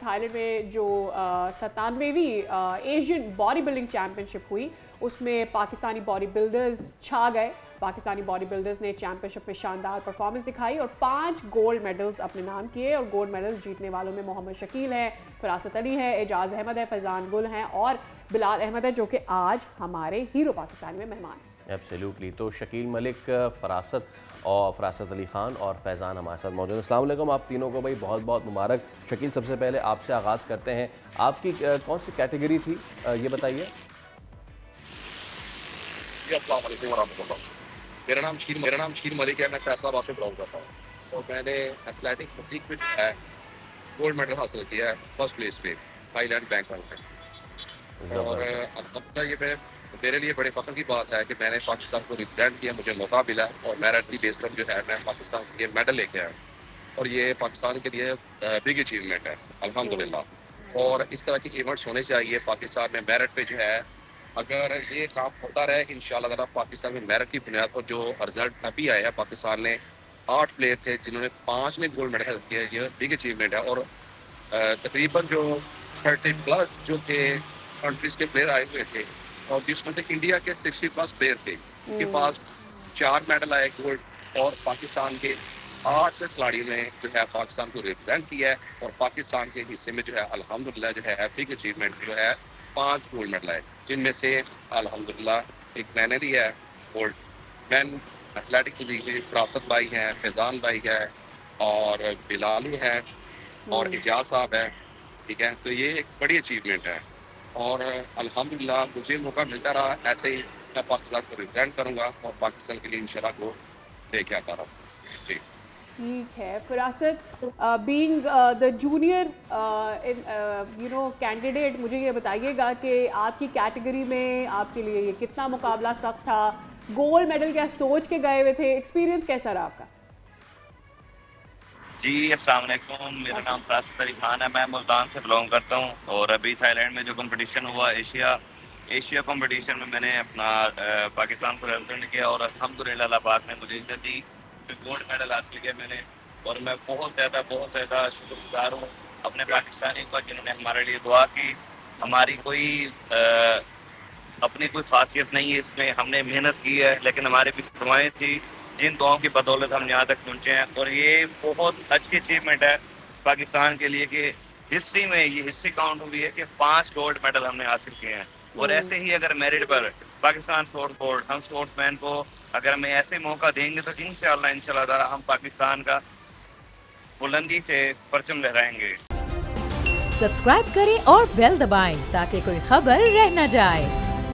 Thailand में जो 97वीं Asian body building championship हुई उसमें पाकिस्तानी बॉडी बिल्डर्स छा गए। पाकिस्तानी बॉडी बिल्डर्स ने चैम्पियनशिप में शानदार परफॉर्मेंस दिखाई और 5 गोल्ड मेडल्स अपने नाम किए। और गोल्ड मेडल्स जीतने वालों में मोहम्मद शकील हैं, फरासत अली है, एजाज़ अहमद है, फैज़ान गुल हैं और बिलाल अहमद है, जो कि आज हमारे हीरो पाकिस्तानी में मेहमान हैं। एब्सोल्युटली। तो शकील मलिक, फरासत अली ख़ान और फैज़ान हमारे साथ मौजूद हैं। अस्सलाम वालेकुम आप तीनों को भाई बहुत बहुत मुबारक। शकील, सबसे पहले आपसे आगाज़ करते हैं, आपकी कौन सी कैटेगरी थी ये बताइए। मेरा नाम शीर मलिक है, मैं फैसलाबाद से बिलोंग करता हूँ। तो मैंने एथलेटिक्स तकनीक में गोल्ड मेडल हासिल किया है फर्स्ट प्लेस पे थाईलैंड बैंकॉक में। और अब ये मेरे लिए बड़े फख्र की बात है कि मैंने पाकिस्तान को रिप्रेजेंट किया, मुझे मौका मिला और मेरिट बेस पर जो है मैं पाकिस्तान के लिए मेडल लेके आया और ये पाकिस्तान के लिए बिग अचीवमेंट है अल्हम्दुलिल्लाह। और इस तरह के इवेंट्स होने चाहिए पाकिस्तान में। मेरिट पे जो है अगर ये काम होता रहे इंशाल्लाह ताला पाकिस्तान में मेरिट की बुनियाद पर जो रिजल्ट अभी आया है, पाकिस्तान ने 8 प्लेयर थे जिन्होंने 5 में गोल्ड मेडल किया, ये बिग अचीवमेंट है। और तकरीबन जो 30+ जो थे कंट्रीज के प्लेयर आए हुए थे और जिसमें से इंडिया के 60+ प्लेयर थे, उनके पास 4 मेडल आए गोल्ड और पाकिस्तान के 8 खिलाड़ियों ने जो है पाकिस्तान को रिप्रेजेंट किया है और पाकिस्तान के हिस्से में जो है अल्हम्दुलिल्लाह जो है बिग अचीवमेंट जो है 5 गोल्ड मेडल आए, जिनमें से अल्हम्दुलिल्लाह एक मैंने लिया है गोल्ड। मैन एथलेटिक्स लीग में फरासत भाई हैं, फैज़ान भाई है और बिलालू है और एजाज साहब है, ठीक है। तो ये एक बड़ी अचीवमेंट है और अल्हम्दुलिल्लाह मुझे मौका मिलता रहा, ऐसे ही मैं पाकिस्तान को रिप्रेजेंट करूँगा और पाकिस्तान के लिए इंशाल्लाह को लेके आता रहा। जी ठीक है। फरासत, बीइंग द जूनियर कैंडिडेट, मुझे ये बताइएगा कि आपकी कैटेगरी में आपके लिए ये कितना मुकाबला सख्त था? गोल्ड मेडल क्या सोच के गए हुए थे? एक्सपीरियंस कैसा रहा आपका? जी अस्सलाम वालेकुम, मेरा नाम फरासत अली खान है, मैं मुल्तान से बिलोंग करता हूँ और अभी थाईलैंड में जो कंपटीशन हुआ एशिया कंपटीशन में मैंने अपना पाकिस्तान को रिप्रेजेंट किया और अल्हम्दुलिल्लाह पाक ने मुझे इज्जत दी, गोल्ड मेडल हासिल किया मैंने। और मैं बहुत ज़्यादा शुक्रगुजार हूँ अपने पाकिस्तानी को जिन्होंने हमारे लिए दुआ की। हमारी कोई अपनी कोई खासियत नहीं है इसमें, हमने मेहनत की है लेकिन हमारे पीछे दुआएं थी, जिन दुआओं की बदौलत हम यहाँ तक पहुँचे हैं। और ये बहुत अच्छी अचीवमेंट है पाकिस्तान के लिए कि हिस्ट्री में ये हिस्ट्री काउंट हुई है कि 5 गोल्ड मेडल हमने हासिल किए हैं। और ऐसे ही अगर मेरिट पर पाकिस्तान स्पोर्ट्स बोर्ड हम स्पोर्ट्समैन को अगर हमें ऐसे मौका देंगे तो इंशाल्लाह हम पाकिस्तान का बुलंदी से परचम लहराएंगे। सब्सक्राइब करें और बेल दबाएं ताकि कोई खबर रह न जाए।